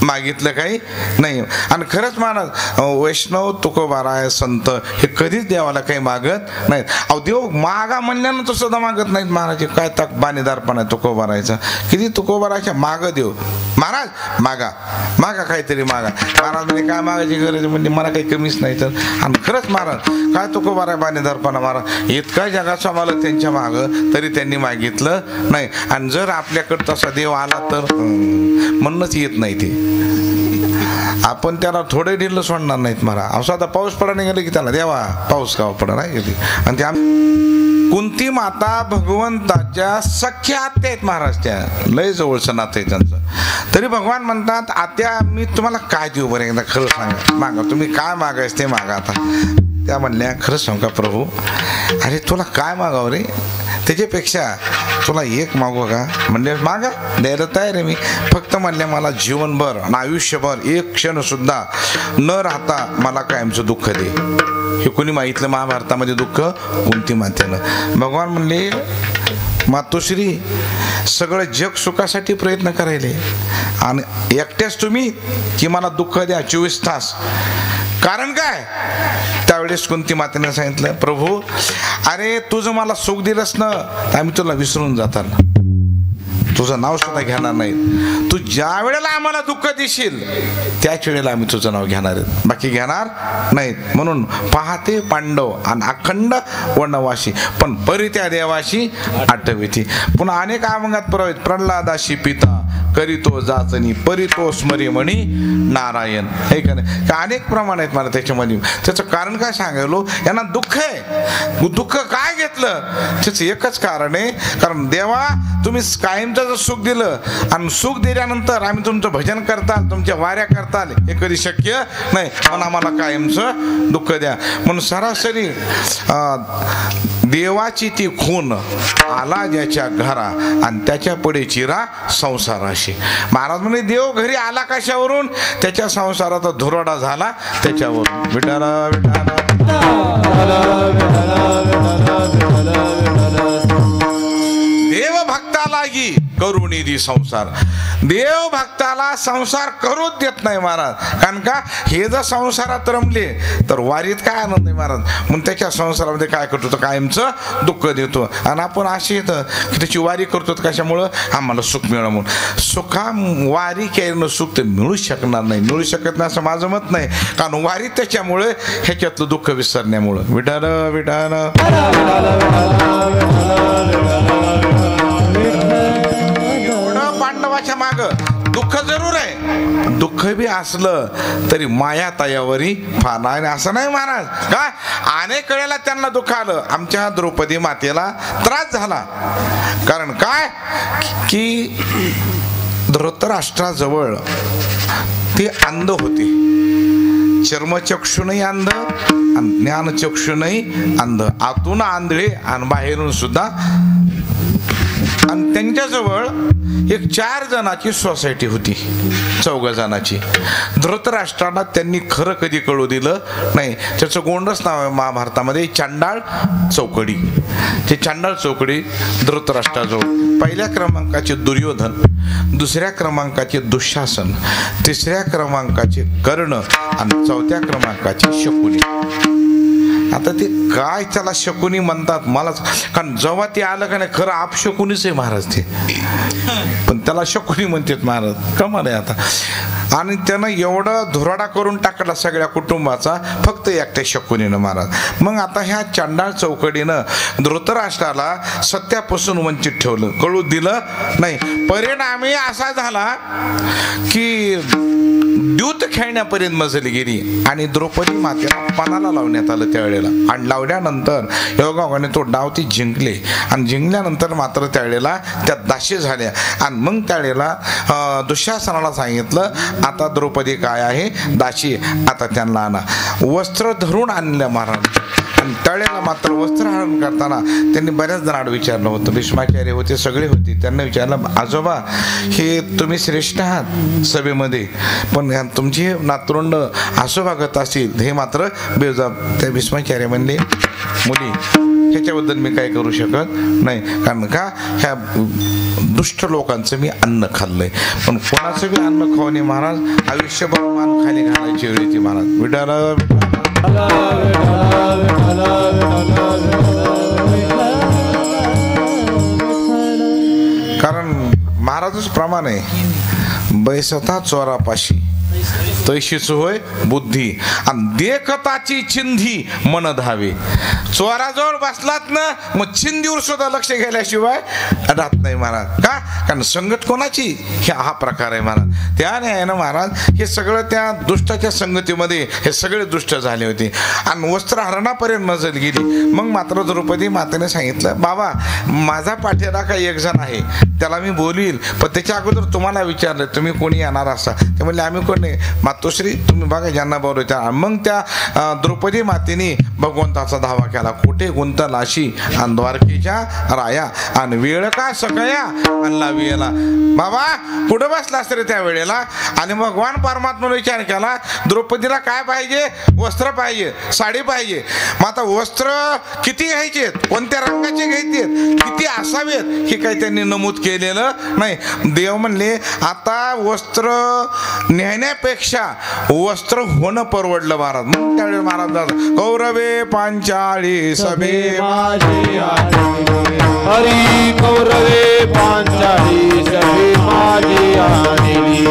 A: मागितलं काही नाही. आणि खरंच महाराज वैष्णव तुकोबाराय संत हे कधीच देवाला काही मागत नाहीत. अहो देव मागा म्हणल्यानंतर सुद्धा मागत नाहीत महाराज. काय तक बाणीदारपणा आहे तुकोबारायचा. किती तुकोबारायच्या माग देव महाराज मागा मागा काहीतरी मागा. महाराज म्हणजे काय मागायची गरज म्हणजे मला काही कमीच नाही तर. आणि खरंच महाराज काय तुकोबाराय बाणीदारपणा महाराज इतका जगाचा मालक त्यांच्या माग तरी त्यांनी मागितलं नाही. आणि जर आपल्याकडं तसा देव आला तर म्हणूनच येत नाही ते. आपण त्याला थोडे ढिल्ल सोडणार नाहीत महाराज. असं आता पाऊस पडा नाही गेलं की त्याला देवा पाऊस का पडा नाही गेली. आणि त्या कुंती माता भगवंताच्या सख्या आत्या आहेत महाराज. त्या लय जवळचं नातं आहे त्यांचं. तरी भगवान म्हणतात आत्या मी तुम्हाला काय देऊ बरं एकदा खरं सांगा मागा तुम्ही काय मागायचं ते मागा. आता त्या म्हणल्या खरं सांगा प्रभू अरे तुला काय मागावं रे त्याच्यापेक्षा तुला एक मागू का म्हणले मागा द्यायला तयार आहे मी. फक्त म्हणले मला जीवनभर आणि आयुष्यभर एक क्षण सुद्धा न राहता मला कायमचं दुःख दे. हे कोणी मागितलं महाभारतामध्ये दुःख कुंती मातेनं. भगवान म्हणले मातोश्री सगळं जग सुखासाठी प्रयत्न करायले आणि एकट्याच तुम्ही की मला दुःख द्या 24 तास. कारण काय त्यावेळेस कुंती मातेने सांगितलं प्रभू अरे तुझं मला सुख दिलंस ना आम्ही तुला विसरून जाताना तुझं नाव सुद्धा घेणार नाही. तू ज्या वेळेला आम्हाला दुःख देशील त्याच वेळेला आम्ही तुझं नाव घेणार आहे बाकी घेणार नाहीत. म्हणून पाहते पांडव आणि अखंड वनवासी पण परित्या देवाशी आठविती. पुन्हा अनेक अभंगात प्रवाहित प्रल्हादाशी पिता करीतो जाचनी परितो स्मरी म्हणी नारायण. हे का नाही अनेक प्रमाण आहेत मला त्याच्यामध्ये. त्याचं कारण काय सांगायलो यांना दुःख आहे. दुःख काय घेतलं त्याचं एकच कारण आहे कारण देवा तुम्ही कायमचं सुख दिलं आणि सुख दिल्यानंतर आम्ही तुमचं भजन करताल तुमच्या वाऱ्या करताल हे कधी शक्य नाही पण आम्हाला कायमचं दुःख द्या. म्हणून सरासरी देवाची ती खून आला ज्याच्या घरा आणि त्याच्या पुढे चिरा संसाराशी. महाराज म्हणे देव घरी आला कशावरून त्याच्या संसाराचा धुरडा झाला त्याच्यावरून. विठाला विठाला देव भक्ताला गी करुणी दी संसार. देव भक्ताला संसार करूच देत नाही महाराज. कारण का हे जर संसारात रमले तर वारीत काय आनंद आहे महाराज. म्हणून त्याच्या संसारामध्ये काय करतो तर कायमचं दुःख देतो. आणि आपण असे येतं की त्याची वारी करतो कशामुळं आम्हाला सुख मिळावं म्हणून. सुखा वारी केल्यानं सुख तर मिळूच शकणार नाही मिळू शकत नाही असं माझं मत नाही. कारण वारी त्याच्यामुळे ह्याच्यातलं दुःख विसरण्यामुळं. विठाल विठाल पांडवाच्या माग दुःख जरूर आहे. दुःख बी असलं तरी माया तयावरी फाना. असं नाही महाराज का अनेक वेळेला त्यांना दुःख आलं. आमच्या द्रौपदी मातेला त्रास झाला. कारण काय की धृतराष्ट्राजवळ ती अंध होती. चर्मचक्षुनही अंध आणि ज्ञानचक्षुनही अंध. आतून आंधळे आणि बाहेरून सुद्धा. आणि त्यांच्याजवळ एक 4 जणांची सोसायटी होती 4 जणांची. धृतराष्ट्राला त्यांनी खरं कधी कळू दिलं नाही. त्याचं गोंडच नाव आहे महाभारतामध्ये चांडाळ चौकडी. ते चांडाळ चौकडी धृतराष्ट्राजवळ पहिल्या क्रमांकाचे दुर्योधन, दुसऱ्या क्रमांकाचे दुःशासन, तिसऱ्या क्रमांकाचे कर्ण आणि चौथ्या क्रमांकाचे शकुनी. आता ते काय त्याला शकुनी म्हणतात मलाच कारण जेव्हा ते आलं का नाही खरं आप शकुनीच आहे महाराज ते पण त्याला शकुनी म्हणतात महाराज. कमाल आहे आता. आणि त्यानं एवढं धुराडा करून टाकला सगळ्या कुटुंबाचा फक्त एकट्या शकुनीनं महाराज. मग आता ह्या चांडाळ चौकडीनं धृतराष्ट्राला सत्यापासून वंचित ठेवलं कळू दिलं नाही. परिणामी असा झाला की द्यूत खेळण्यापर्यंत मजली गेली आणि द्रौपदी मातेला पणाला लावण्यात आलं त्यावेळेला. आणि लावल्यानंतर योगायोगाने तो डाव ती जिंकले आणि जिंकल्यानंतर मात्र त्यावेळेला त्या दाशी झाल्या. आणि मग त्यावेळेला दुःशासनाला सांगितलं आता द्रौपदी काय आहे दाशी आता त्यांना आणा. वस्त्र धरून आणलं महाराज. आणि त्यावेळेला मात्र वस्त्रहरण करताना त्यांनी बऱ्याच जणांना विचारलं होतं. भीष्माचार्य होते सगळे होते. त्यांना विचारलं आजोबा हे तुम्ही श्रेष्ठ आहात सभेमध्ये पण तुमची नातरुंड आसोबागत असतील हे मात्र बेजाब. त्या भीष्माचार्य म्हणले मुली ह्याच्याबद्दल मी काय करू शकत नाही, कारण का ह्या दुष्ट लोकांचं मी अन्न खाल्लंय. पण कोणाचं बी अन्न खाऊ नये महाराज, आयुष्यभर मान खाली घालायची वेळ येते महाराज. विठाला कारण महाराजच प्रमाण आहे, बैसता चोरापाशी तैशीच होय बुद्धी, आणि देखताची चिंधी मन धावे. चोराजवळ बसलात ना मग चिंधीवर सुद्धा लक्ष गेल्याशिवाय राहत नाही महाराज. का? कारण संगत कोणाची, हा प्रकार आहे महाराज. त्याने आहे ना महाराज, हे सगळं त्या दुष्टाच्या संगतीमध्ये हे सगळे दुष्ट झाले होते आणि वस्त्रहरणापर्यंत मजल गेली. मग मात्र द्रौपदी मातेने सांगितलं, बाबा माझा पाठीरा काही एक जण आहे, त्याला मी बोलील, पण त्याच्या अगोदर तुम्हाला विचारलं तुम्ही कोणी येणार असा. ते म्हणले आम्ही कोणी. मातोश्री तुम्ही बघा ज्यांना बोलवत्या. मग त्या द्रौपदी मातेने भगवंताचा धावा केला, कुठे गुंतलाशी आणि द्वारकेच्या राया, आणि वेळ का सकया आणला वेळेला. बाबा कुठं बसला रे त्या वेळेला. आणि भगवान परमात्माने विचार केला, द्रौपदीला काय पाहिजे? वस्त्र पाहिजे, साडी पाहिजे. मग आता वस्त्र किती घ्यायचे, कोणत्या रंगाचे घ्यायचे, किती असावेत, हे काही त्यांनी नमूद केलेलं नाही. देव म्हणले आता वस्त्र नेण्यापेक्षा वस्त्र होणं परवडलं महाराज. मग त्यावेळेस महाराज कौरवे पांचाळी सभे
B: माझी हरी, कौरवे पांचाळी सभे माझी आणली,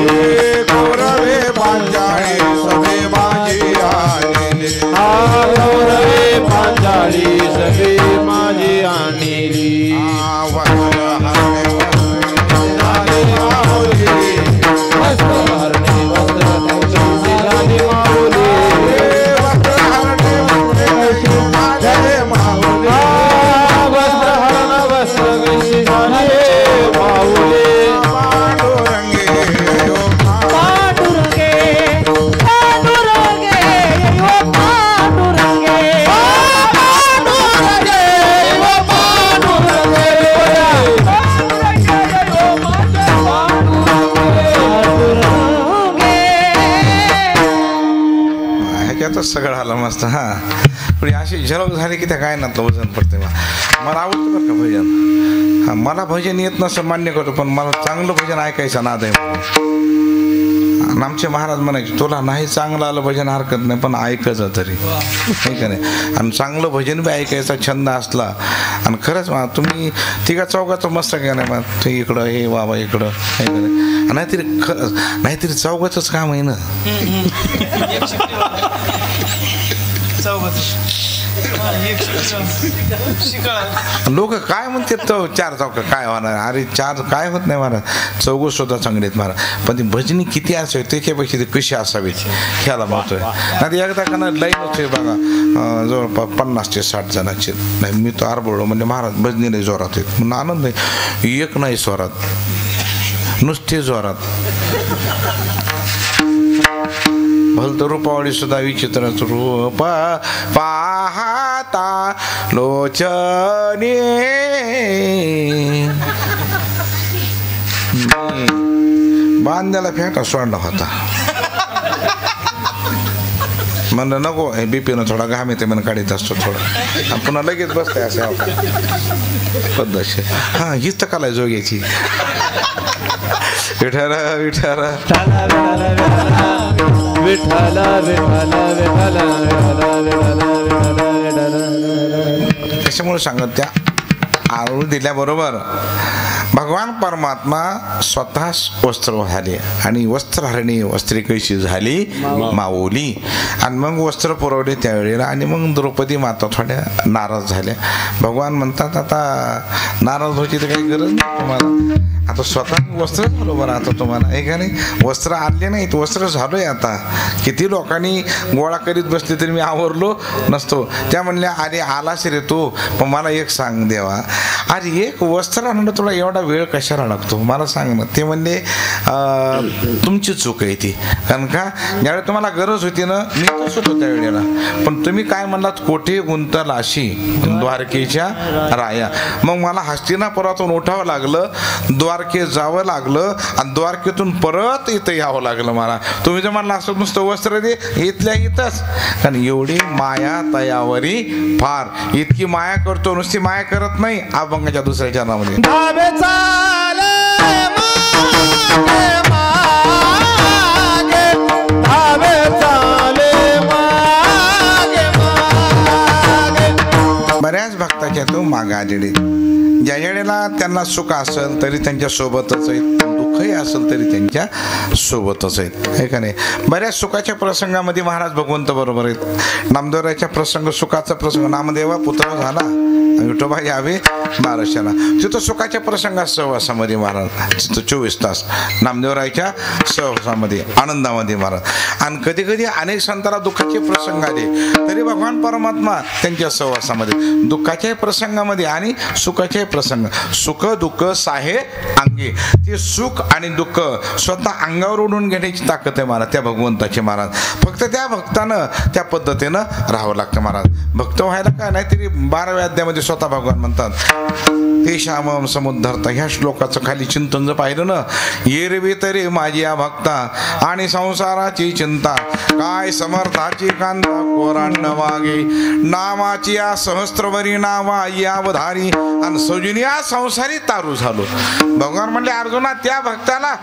A: कौरवे पांचाळी सभे माझी आणली,
B: कौरवे पांचाळी सभे माझी आणली.
A: सगळं आलं मस्त. हा पण अशी झलक झाली की त्या गायनातलं वजन पडते. मला आवडतं बरं का भजन. हा मला भजन येत नसं मान्य करतो, पण मला चांगलं भजन ऐकायचं नाद आहे. आणि आमचे महाराज म्हणायचे तुला नाही चांगलं आलं भजन हरकत नाही, पण ऐकायचं तरी नाही का नाही. आणि चांगलं भजन बी ऐकायचा छंद असला. आणि खरंच तुम्ही तिघा चौघाचं मस्त का नाही मग ते इकडं हे बाबा इकडं नाही का नाही. नाहीतरी चौघाचंच काम आहे ना. लोक काय म्हणतात तो चार चौक काय होणार. अरे चार काय होत नाही महाराज, चौघ सुद्धा चांगले आहेत महाराज. पण ती भजनी किती असावी त्याच्यापेक्षा ते कशी असावीत ह्याला म्हणतोय. नाही एकदा का ना लाईनच आहे बघा, जवळपास 50 ते 60 जणांचे. नाही मी तो आरबळलो म्हणजे महाराज भजनीला जोरात आहेत म्हणून आनंद आहे. एक नाही स्वरात, नुसते जोरात. भलत रूपावळी सुद्धा विचित्रच रूप पाहता लोचने, बांध्याला फेटा सोडला होता. म्हणलं नको हे बीपीनं थोडा घाम येते म्हणून काढीत असतो थोडा, पुन्हा लगेच बसताय असं पद्धतशीर. हा हीच तर कला जोग्याची. विठाला विठाला
B: विठाला विठाला विठाला विठाला.
A: त्याच्यामुळे सांगत त्या आळू दिल्याबरोबर भगवान परमात्मा स्वतः वस्त्र झाले आणि वस्त्रहरणी वस्त्री कशी झाली माऊली. आणि मग वस्त्र पुरवले त्यावेळेला. आणि मग द्रौपदी माता थोड्या नाराज झाल्या. भगवान म्हणतात आता नाराज व्हायची तर काही गरज नाही तुम्हाला, आता स्वतः वस्त्र झालो बरं आता तुम्हाला हे का नाही. वस्त्र आणले नाहीत, वस्त्र झालोय आता. किती लोकांनी गोळा करीत बसले तरी मी आवरलो नसतो. त्या म्हणल्या अरे आलास रे तू, पण मला एक सांग देवा, अरे एक वस्त्र आणणं तुला एवढा वेळ कशाला लागतो मला सांग ना. ते म्हणले तुमची चूक आहे ती, कारण का ज्यावेळी तुम्हाला गरज होती ना मी तसंच होतो त्यावेळेला, पण तुम्ही काय म्हणलात कोठे गुंतलाशी द्वारकेच्या राया. मग मला हस्तिनापुरातून उठावं लागलं, द्वारके जावं लागलं आणि द्वारकेतून परत इथं यावं लागलं मला. तुम्ही जर म्हणला असं नुसतं वस्त्र दे इथल्या इथंच, कारण एवढी माया तयावरी फार. इतकी माया करतो, नुसती माया करत नाही. अभंगाच्या दुसऱ्या चरणामध्ये
B: धावे चाले मागे मागे, धावे चाले मागे मागे.
A: बऱ्याच भक्ताच्या तो मागा आलेले, ज्या वेळेला त्यांना सुख असेल तरी त्यांच्या सोबतच आहेत, दुःखही असेल तरी त्यांच्या सोबतच आहेत, हे का नाही. बऱ्याच सुखाच्या प्रसंगामध्ये महाराज भगवंत बरोबर आहेत. नामदेवराच्या प्रसंग, सुखाचा प्रसंग, नामदेवा पुत्र झाला, विठोबा यावे महाराष्ट्राला. तिथं सुखाच्या प्रसंगात सहवासामध्ये महाराज, तिथं 24 तास नामदेवरायच्या सहवासामध्ये, आनंदामध्ये महाराज. आणि कधी कधी अनेक संतांना दुःखाचे प्रसंग आले तरी भगवान परमात्मा त्यांच्या सहवासामध्ये, दुःखाच्याही प्रसंगामध्ये आणि सुखाचे प्रसंग. सुख दुःख साहे अंगी, ते सुख आणि दुःख स्वतः अंगावर ओढून घेण्याची ताकद आहे महाराज त्या भगवंताची महाराज. फक्त त्या भक्तानं त्या पद्धतीनं राहावं लागतं महाराज. भक्त व्हायला काय नाही तरी 12व्या अध्यायामध्ये स्वतः भगवान म्हणतात, ते श्यामम समुद्धरता. ह्या श्लोकाचं खाली चिंतन जर पाहिलं ना, एरवी तरी माझी या भक्ता आणि संसाराची चिंता, काय समर्थाची कांता कोरांड वागे, नामाची या सहस्त्रवरी नावा यावधारी, आणि सजुनी या संसारी तारू झालो. भगवान म्हणले अर्जुना त्या भक्ताला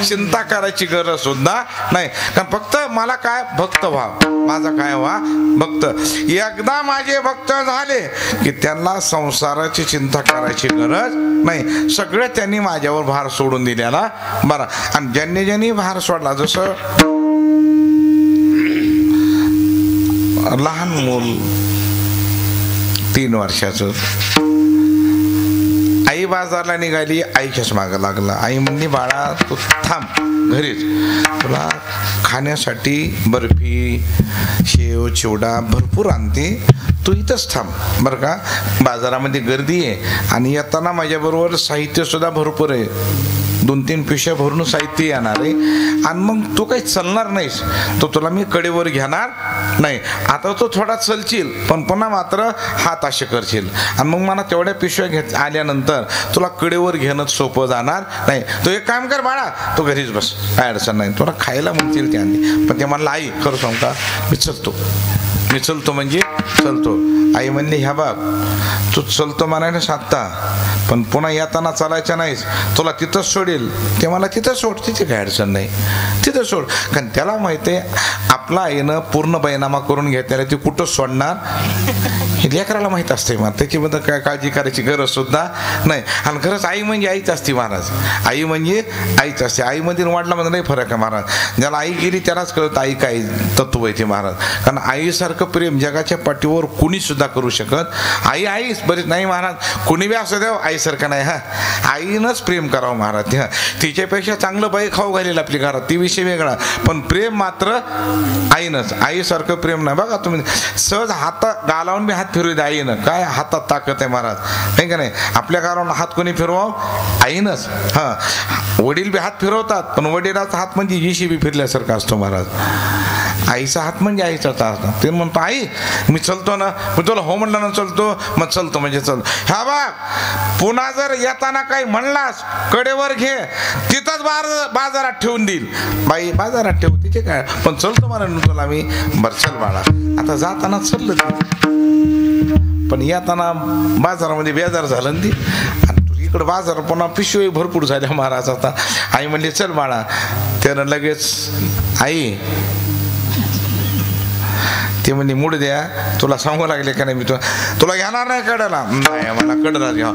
A: चिंता करायची गरज सुद्धा नाही, कारण फक्त मला काय भक्त व्हा, माझा काय व्हा भक्त. एकदा माझे भक्त झाले की त्यांना संसाराची चिंता करायची गरज नाही. सगळं त्यांनी माझ्यावर भार सोडून दिलेला बरा. आणि ज्यांनी ज्यांनी भार सोडला, जसं लहान मूल 3 वर्षाचं, आई बाजारला निघाली, आईच्याच मागं लागला. आई म्हणली बाळा तू थांब घरीच, तुला खाण्यासाठी बर्फी शेव चिवडा भरपूर आणते, तू इथंच थांब बरं का. बाजारामध्ये गर्दी आहे आणि येताना माझ्याबरोबर साहित्य सुद्धा भरपूर आहे, 2-3 पिशव्या भरून साहित्य येणार आहे. आणि मग तू काही चलणार नाहीस, तो तुला मी कडेवर घेणार नाही. आता तू थोडा चलशील पण पुन्हा मात्र हात असे करशील, आणि मग मला तेवढ्या पिशव्या घेत आल्यानंतर तुला कडेवर घेणं सोपं जाणार नाही. तू एक काम कर बाळा, तू घरीच बस, काय अडचण नाही. तुला खायला म्हणतील त्यांनी, पण ते म्हणलं आई खरं सांग का मी चलतो म्हणजे चलतो. आई म्हणली ह्या बाब तू चलतो म्हणायला साधता, पण पुन्हा येताना चालायचं नाहीस, तुला तिथंच सोडेल. ते मला तिथं सोड, तिथे काय अडचण नाही, तिथं सोड. कारण त्याला माहिती आहे आपला आईनं पूर्ण बैनामा करून घेतलेला, ती कुठं सोडणार हे लेकराला माहीत असते. मग त्याच्याबद्दल काय काळजी करायची गरज सुद्धा नाही. आणि खरंच आई म्हणजे आईच असते महाराज, आई म्हणजे आईच असते. आईमध्ये वडिलांमध्ये नाही फरक आहे महाराज. ज्याला आई गेली त्यालाच कळत आई काय तत्व आहे ते महाराज. कारण आईसारखं प्रेम जगाच्या पाठीवर कुणी सुद्धा करू शकत. आईच बरीच नाही महाराज, कुणी बी असं द्यावं आईसारखं नाही. आईनंच प्रेम करावं महाराज. तिच्यापेक्षा चांगलं बाई खाऊ घालेलं आपली घरात, ती विषय वेगळा, पण प्रेम मात्र आईनंच. आईसारखं प्रेम नाही. बघा तुम्ही सहज हात गालावून बी हात फिरवू द्या आईनं, काय हातात ताकद आहे महाराज, नाही का नाही. आपल्या घरावर हात कोणी फिरवाव, आईनंच. वडील बी हात फिरवतात, पण वडिलाचा हात म्हणजे JCB फिरल्यासारखा असतो महाराज. आईचा हात म्हणजे आईचाच असतो. ते म्हणतो आई मी चलतो ना, मी तुला हो म्हणलं ना चलतो, मग चलतो म्हणजे चल. ह्या बघ पुन्हा जर येताना काही म्हणलास कडेवर घे, तिथंच बाजारात ठेवून देईल. बाई बाजारात ठेवू तिथे काय, पण चलतो म्हणून तुला मी. बरं चल बाळा. आता जाताना चाललं पण येताना बाजारामध्ये बेजार झालं ना ती, आणि तू इकडं बाजार पुन्हा पिशवी भरपूर झाल्या महाराज. आता आई म्हणली चल बाळा. त्यानं लगेच आई ते म्हणजे मूड द्या, तुला सांगू लागले का नाही मी तुला घेणार नाही कडेला, नाही मला कडेला घ्या,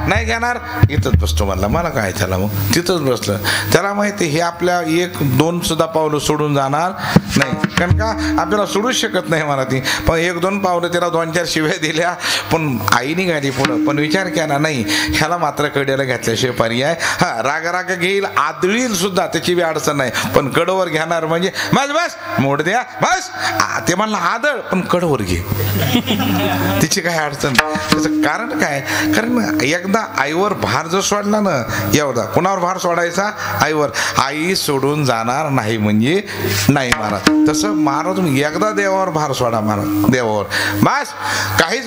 A: नाही घेणार इथंच बसतो म्हणला. मला काय त्याला, मग तिथंच बसलं. त्याला माहिती हे आपल्या 1-2 सुद्धा पावलं सोडून जाणार नाही, कारण का आपल्याला सोडूच शकत नाही मला ती. पण 1-2 पावलं त्याला 2-4 शिव्या दिल्या, पण आई निघाली पुढं. पण विचार केला नाही ह्याला मात्र कडेला घेतल्याशिवाय पर्याय. राग घेईल, आदळील सुद्धा, त्याची बी अडचण नाही, पण कडवर घेणार म्हणजे बस मूड द्या बस. ते म्हणला आदळ पण कडवर घे. तिची काय अडचण. त्याचं कारण काय, कारण एकदा आईवर भार जर सोडला ना, एवढा कुणावर भार सोडायचा, आईवर. आई सोडून जाणार नाही म्हणजे नाही महाराज. तसं महाराज एकदा देवावर भार सोडा महाराज, देवावर बस काहीच.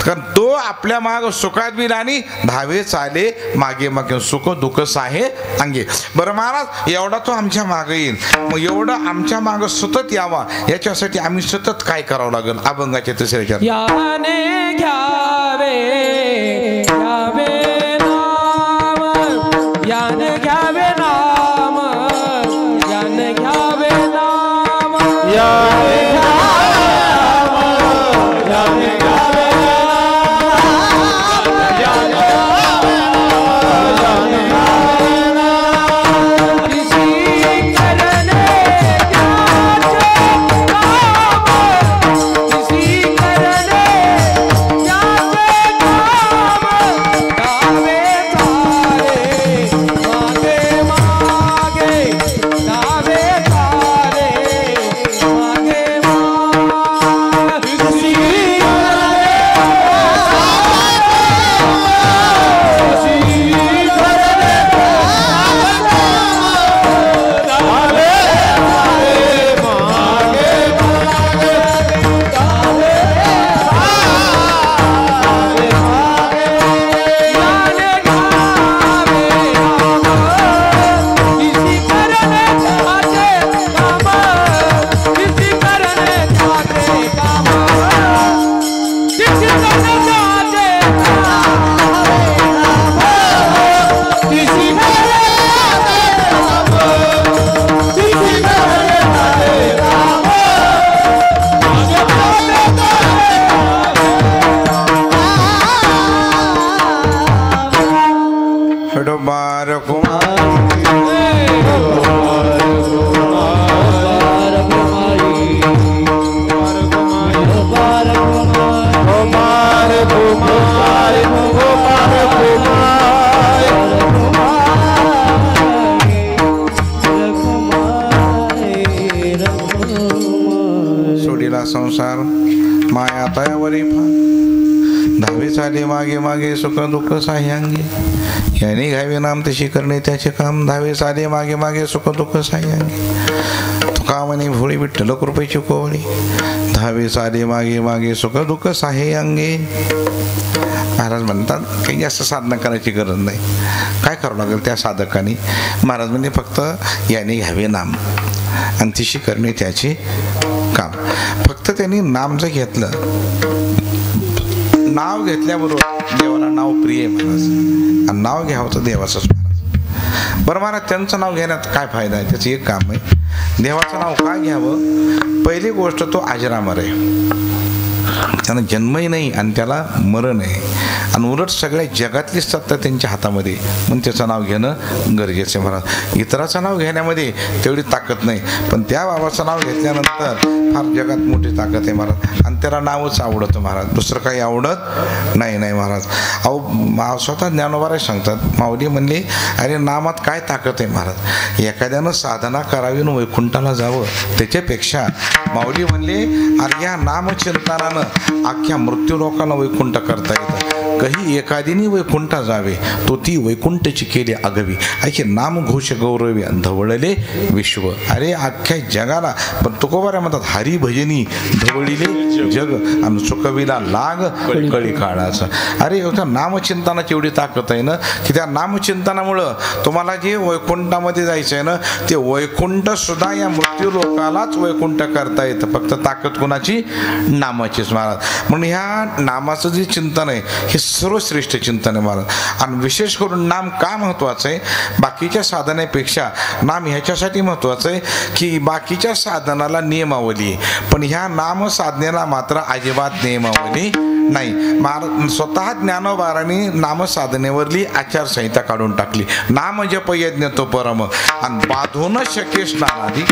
A: कारण तो आपल्या माग सुखात बी आणि धावे चाले मागे मागे, सुख दुःख साहे अंगे. बरं महाराज, एवढा तो आमच्या मागे येईल, मग एवढं आमच्या माग सतत यावा याच्यासाठी आम्ही सतत काय करावं लागेल. अभंगाच्या तिसऱ्याच्या
C: याने घ्यावे घ्यावे नाम, याने घ्यावे नाम, याने घ्यावे नाम,
B: याने याने
A: संसार माया तयावरी धावे चाले मागे मागे, सुख दुःख साह्यांगे. याने घ्यावे नाम तशी करणे त्याचे काम, धावे चाले मागे मागे, सुख दुःख साह्यांगे. तुका म्हणे भोळी विठ्ठल कृपेची कोवळी, धावे चाले मागे मागे, सुख दुःख साह्यांगे. महाराज म्हणतात काही जास्त साधना करायची गरज नाही. काय करावं लागेल त्या साधकाने, महाराज म्हणजे फक्त याने घ्यावे नाम आणि तिशी करणे त्याचे काम. फक्त त्यांनी नाम जर घेतलं, नाव घेतल्याबरोबर देवाला नाव प्रिय आहे महाराज, आणि नाव घ्यावं तर देवाचंच महाराज. बरं महाराज, त्यांचं नाव घेण्यात काय फायदा आहे, त्याचं एक काम आहे. देवाचं नाव काय घ्यावं, पहिली गोष्ट तो अजरामर आहे, त्यानं जन्मही नाही आणि त्याला मरण आहे, आणि उलट सगळ्या जगातली सत्ता त्यांच्या हातामध्ये, म्हणून त्याचं नाव घेणं गरजेचं आहे महाराज. इतराचं नाव घेण्यामध्ये तेवढी ताकद नाही, पण त्या बाबाचं नाव घेतल्यानंतर फार जगात मोठी ताकद आहे महाराज, आणि त्याला नावच आवडतं महाराज, दुसरं काही आवडत नाही महाराज. अहो स्वतः ज्ञानोबा सांगतात, माऊली म्हणले अरे नामात काय ताकद आहे महाराज, एखाद्यानं साधना करावी आणि वैकुंठाला जावं, त्याच्यापेक्षा माऊली म्हणले अरे या नामचिंतनानं अख्ख्या मृत्यू लोकांना वैकुंठ करता येतं. कही एखादीने वैकुंठा जावे तो ती वैकुंठची केली आगवी, ऐके नाम घोष गौरवी धवळले विश्व. अरे अख्ख्या जगाला, पण तुकोबाऱ्या म्हणतात हरी भजनी धवळीले जग आणि चुकविला लाग कळी काळाचा. अरे त्या नामचिंतनाची एवढी ताकद आहे ना, की त्या नामचिंतनामुळं तुम्हाला जे वैकुंठामध्ये जायचं आहे ना, ते वैकुंठ सुद्धा या मृत्यू लोकालाच वैकुंठ करता येतं, फक्त ताकद कोणाची, नामाचीच महाराज. म्हणून ह्या नामाचं जे चिंतन आहे हे सर्वश्रेष्ठ चिंतन आहे महाराज. आणि विशेष करून नाम का महत्वाचं आहे, बाकीच्या साधनेपेक्षा नाम ह्याच्यासाठी महत्वाचं आहे की बाकीच्या साधनाला नियमावली आहे, पण ह्या नाम साधनेला मात्र अजिबात नियमावली नाही. स्वतः ज्ञानोबारांनी नामसाधनेवरली आचारसंहिता काढून टाकली. नाम जप यज्ञ तो परम आणि बाधून शके स्नानादी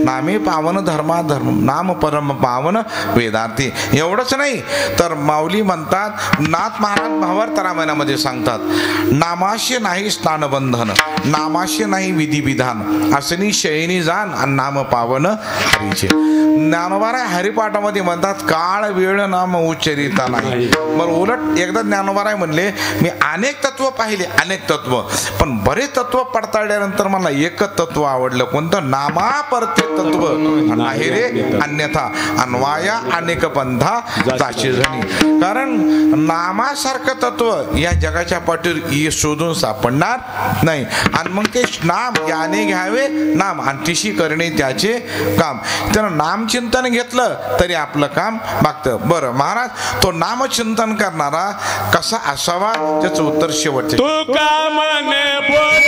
A: नामे पावन धर्मा धर्म नाम परम पावन वेदार्थी. एवढंच नाही तर माऊली म्हणतात, नाथ महाराज भावार्थ रामायणामध्ये सांगतात, नामाशी नाही स्नानबंधन, नामाशी नाही विधी विधान, असनी शयनी जाण आणि नाम पावन हरीचे. ज्ञानोबारा हरिपाठामध्ये म्हणतात, काळ वेळ नाम उच्चरिता नाही. मग उलट एकदा ज्ञानोबाराय म्हणले, मी अनेक तत्व पाहिले, अनेक तत्व, पण बरेच तत्व पडताळल्यानंतर मला एकच तत्व आवडलं. कोणतं? नामापरते तत्व नाही रे अन्यथा अन्वाया अनेक पंथा जाशी जणी. कारण नामासारखं तत्व या जगाच्या पाठीवर शोधून सापडणार नाही. आणि मग ते नाम याने घ्यावे नाम आणि तिशी करणे त्याचे काम. त्यानं नामचिंतन घेतलं तरी आपलं काम मागतं. बरं महाराज, तो नामचिंतन करणारा कसा असावा त्याचं उत्तर शेवटचे.
B: तू का म्हणे बोल